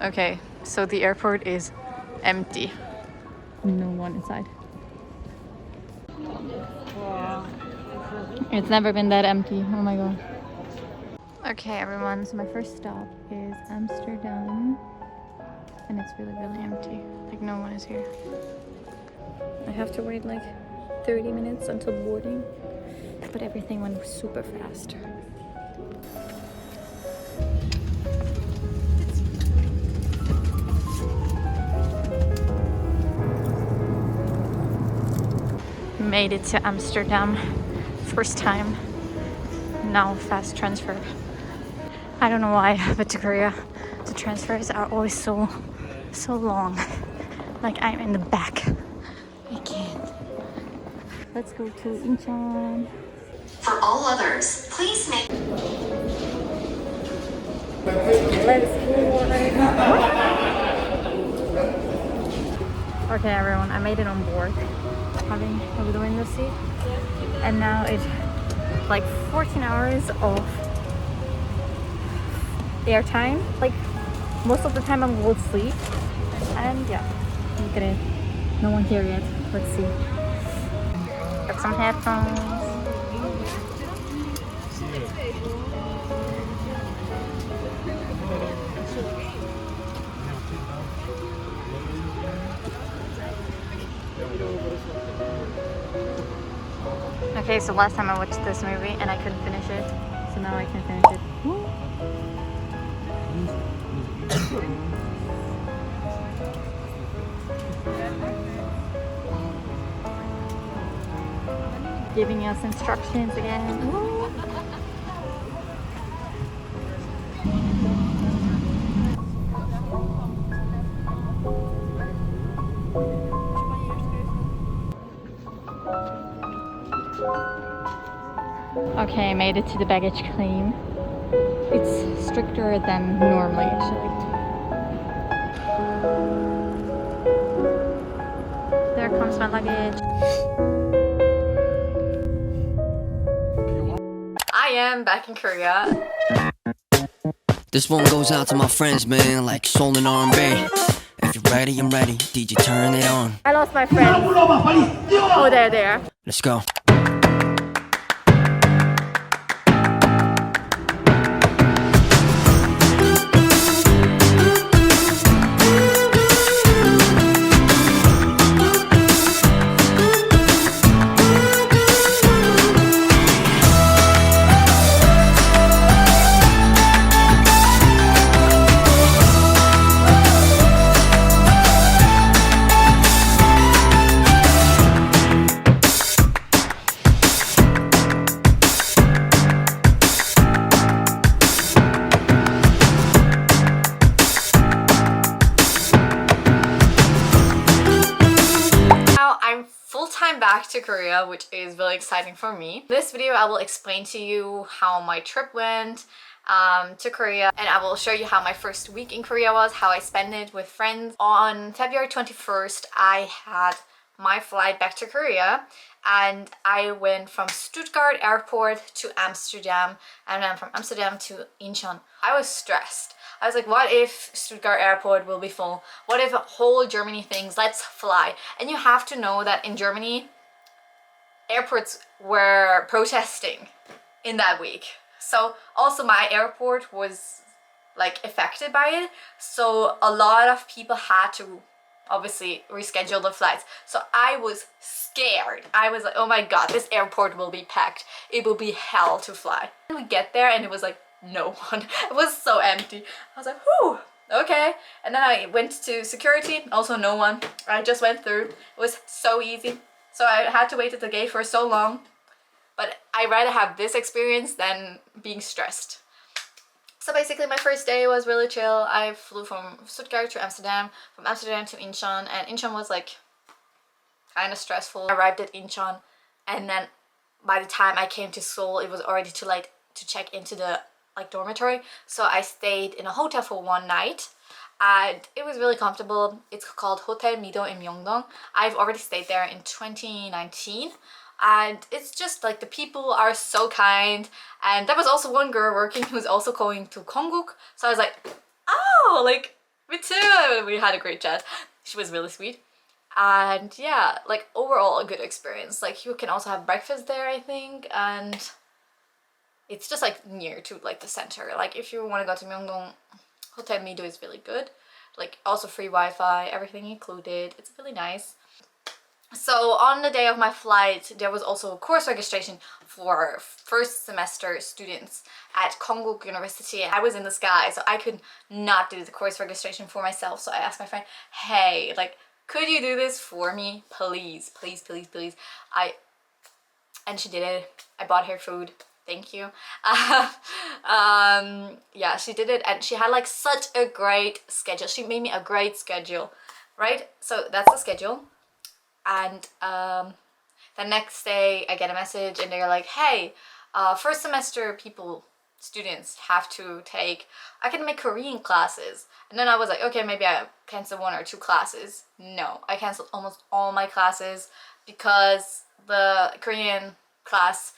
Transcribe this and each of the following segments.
Okay, so the airport is empty. No one inside. Wow. It's never been that empty. Oh my god. Okay, everyone, so my first stop is Amsterdam. And it's really, really empty. Like, no one is here. I have to wait like 30 minutes until boarding. But everything went super fast. Made it to Amsterdam. First time. Now fast transfer. I don't know why, but to Korea, the transfers are always so long. Like I'm in the back. I can't. Let's go to Incheon. For all others, please make. Let's go. Okay, everyone, I made it on board. Having over the window seat, and now it's like 14 hours of airtime. Like most of the time I'm going to sleep, and yeah, look at it. No one here yet. Let's see. Got some headphones. Okay, so last time I watched this movie and I couldn't finish it, so now I can finish it. Giving us instructions again. Okay, I made it to the baggage claim. It's stricter than normally, actually. There comes my luggage. I am back in Korea. This one goes out to my friends, man, like Seoul and R&B. If you're ready, I'm ready. DJ, turn it on. I lost my friend. Oh, there. Let's go. Back to Korea, which is really exciting for me. In this video I will explain to you how my trip went to Korea, and I will show you how my first week in Korea was, how I spent it with friends. On February 21st I had my flight back to Korea, and I went from Stuttgart airport to Amsterdam, and then from Amsterdam to Incheon. I was stressed. I was like, what if Stuttgart airport will be full? What if whole Germany thinks, let's fly? And you have to know that in Germany, airports were protesting in that week. So also my airport was like affected by it. So a lot of people had to obviously reschedule the flights. So I was scared. I was like, oh my god, this airport will be packed. It will be hell to fly. And we get there and it was like, no one. It was so empty. I was like, whew, okay. And then I went to security, also no one. I just went through. It was so easy. So I had to wait at the gate for so long. But I'd rather have this experience than being stressed. So basically my first day was really chill. I flew from Stuttgart to Amsterdam, from Amsterdam to Incheon, and Incheon was like kind of stressful. I arrived at Incheon, and then by the time I came to Seoul, it was already too late to check into the dormitory. So I stayed in a hotel for one night, and it was really comfortable. It's called Hotel Mido in Myeongdong. I've already stayed there in 2019. And it's just like the people are so kind, and there was also one girl working who's also going to Kongguk, so I was like, oh, like Me too. We had a great chat. She was really sweet. And yeah, like overall a good experience. Like you can also have breakfast there, I think, and it's just like near to like the center. Like if you want to go to Myeongdong, Hotel Mido is really good. Like also free Wi-Fi, everything included. It's really nice. So on the day of my flight, there was also a course registration for first semester students at Konkuk University. I was in the sky, so I could not do the course registration for myself. So I asked my friend, hey, like, could you do this for me? Please, please, please, please. And she did it. I bought her food. Thank you. Yeah, she did it, and she had like such a great schedule. She made me a great schedule, right? So that's the schedule. And the next day I get a message and they're like, hey, first semester students have to take academic Korean classes. And then I was like, okay, maybe I cancel 1 or 2 classes. No, I canceled almost all my classes because the Korean class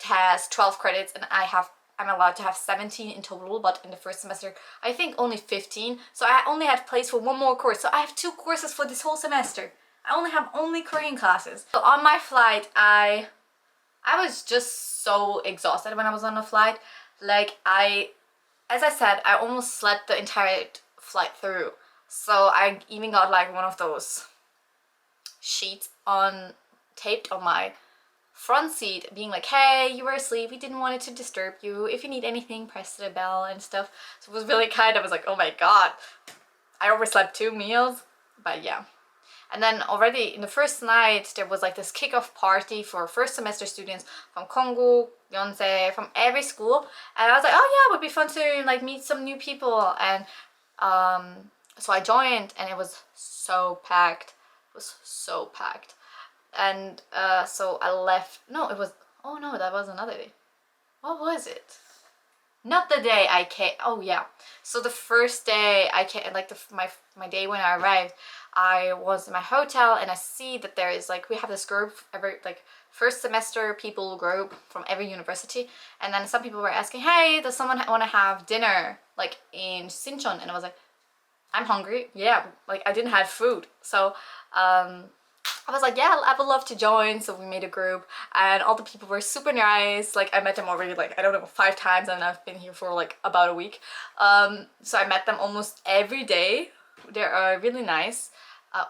has 12 credits and I'm allowed to have 17 in total, but in the first semester I think only 15. So I only had place for 1 more course. So I have 2 courses for this whole semester. I only have Korean classes. So on my flight, I was just so exhausted when I was on the flight. Like as I said, I almost slept the entire flight through. So I even got like one of those sheets taped on my front seat being like, hey, you were asleep, we didn't want it to disturb you. If you need anything, press the bell and stuff. So it was really kind. I was like, oh my god. I overslept 2 meals, but yeah. And then already in the first night, there was like this kickoff party for first semester students from Konkuk, Yonsei, from every school. And I was like, oh yeah, it would be fun to like meet some new people. And so I joined and it was so packed. It was so packed. And so I left. No, it was, oh no, that was another day. What was it? Not the day I came. Oh yeah. So the first day I came, like my day when I arrived, I was in my hotel and I see that there is like, we have this group, every like first semester people group from every university, and then some people were asking, hey, does someone want to have dinner like in Sinchon? And I was like, I'm hungry. Yeah, like I didn't have food. So I was like, yeah, I would love to join. So we made a group and all the people were super nice. Like I met them already like, I don't know, 5 times, and I've been here for like about a week. So I met them almost every day. They are really nice.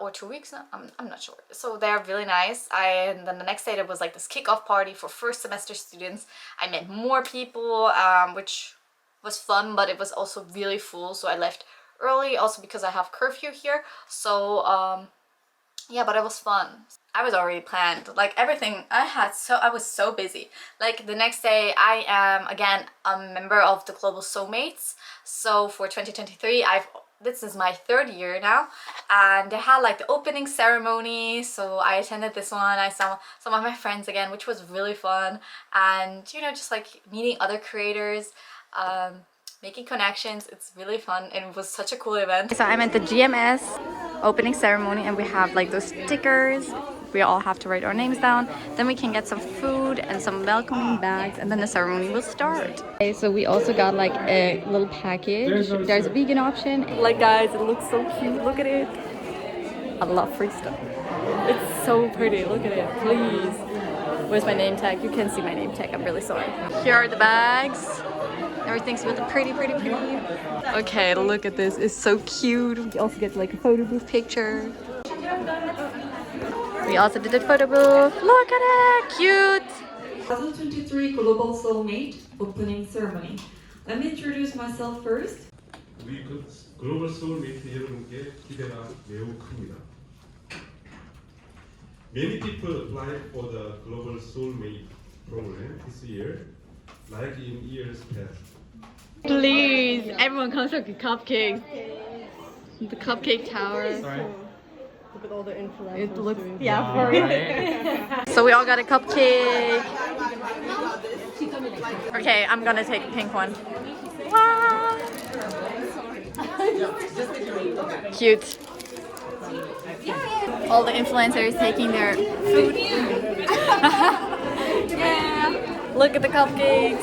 Or 2 weeks now? I'm not sure. So they're really nice. And then the next day there was like this kickoff party for first semester students. I met more people, which was fun, but it was also really full. So I left early also because I have curfew here. So yeah, but it was fun. I was already planned, like everything I was so busy. Like the next day I am again a member of the Global Soulmates. So for 2023 this is my 3rd year now, and they had like the opening ceremony, so I attended this one. I saw some of my friends again, which was really fun, and you know, just like meeting other creators, making connections. It's really fun and it was such a cool event. So I'm at the GMS opening ceremony and we have like those stickers. We all have to write our names down. Then we can get some food and some welcoming bags, and then the ceremony will start. Okay, so we also got like a little package. There's a vegan option. Like guys, it looks so cute. Look at it. I love free stuff. It's so pretty. Look at it, please. Where's my name tag? You can't see my name tag. I'm really sorry. Here are the bags. Everything's really pretty. Okay, look at this. It's so cute. We also get like a photo booth picture. We also did a photo booth. Look at it, cute. 2023 Global Soulmate Opening Ceremony. Let me introduce myself first. 우리 글로벌 소울메이트 여러분께 기대가 매우 큽니다. Many people applied for the Global Soulmate program this year, like in years past. Please, everyone comes for cupcakes. The cupcake tower. Sorry. Look at all the influencers. It looks, doing yeah, All for right. So we all got a cupcake. Okay, I'm gonna take a pink one. Wow. Cute. All the influencers taking their food. Yeah. Look at the cupcakes.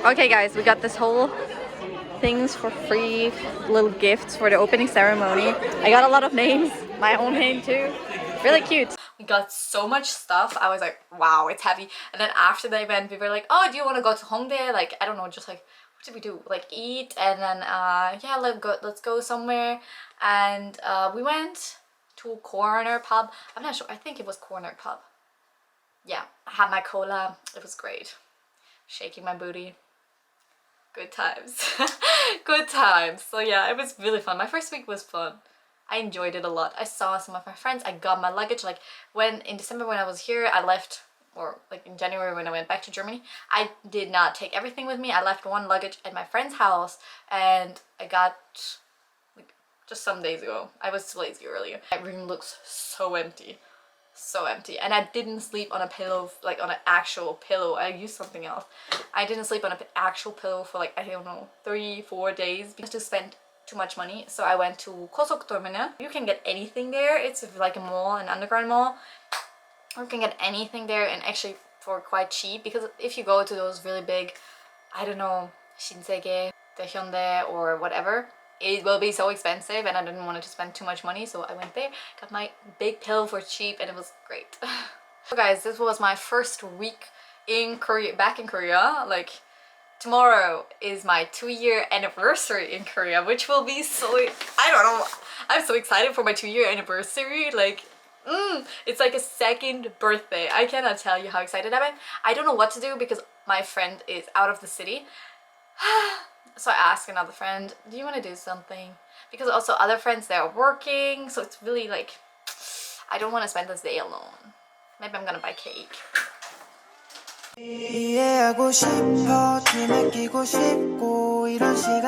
Okay guys, we got this whole things for free, little gifts for the opening ceremony. I got a lot of names, my own name too. Really cute. We got so much stuff. I was like, wow, it's heavy. And then after the event, we were like, oh, do you want to go to Hongdae? Like, I don't know, just like, what did we do? Like eat, and then yeah, let's go somewhere. And we went to Corner Pub. I'm not sure. I think it was Corner Pub. Yeah, I had my cola. It was great. Shaking my booty. Good times. Good times. So yeah, it was really fun. My first week was fun. I enjoyed it a lot. I saw some of my friends. I got my luggage. Like when in December when I was here, I left, or like in January when I went back to Germany, I did not take everything with me. I left one luggage at my friend's house, and I got like just some days ago. I was lazy earlier. My room looks so empty. So empty. And I didn't sleep on a pillow, like on an actual pillow. I used something else. I didn't sleep on an actual pillow for like, I don't know, 3-4 days because to spend too much money. So I went to Kosoktermine. You can get anything there. It's like a mall, an underground mall. You can get anything there, and actually for quite cheap, because if you go to those really big, I don't know, Shinsegae, Daehyundae or whatever, it will be so expensive, and I didn't want to spend too much money, so I went there, got my big pillow for cheap, and it was great. So guys, this was my first week in Korea, back in Korea. Like tomorrow is my 2-year anniversary in Korea, which will be so, I don't know, I'm so excited for my 2-year anniversary. Like it's like a second birthday. I cannot tell you how excited I am. I don't know what to do because my friend is out of the city. So I asked another friend, do you want to do something? Because also other friends, they're working, so it's really like, I don't want to spend this day alone. Maybe I'm gonna buy cake. 이해하고 싶어, 뒤늦기고 싶고 이런 시간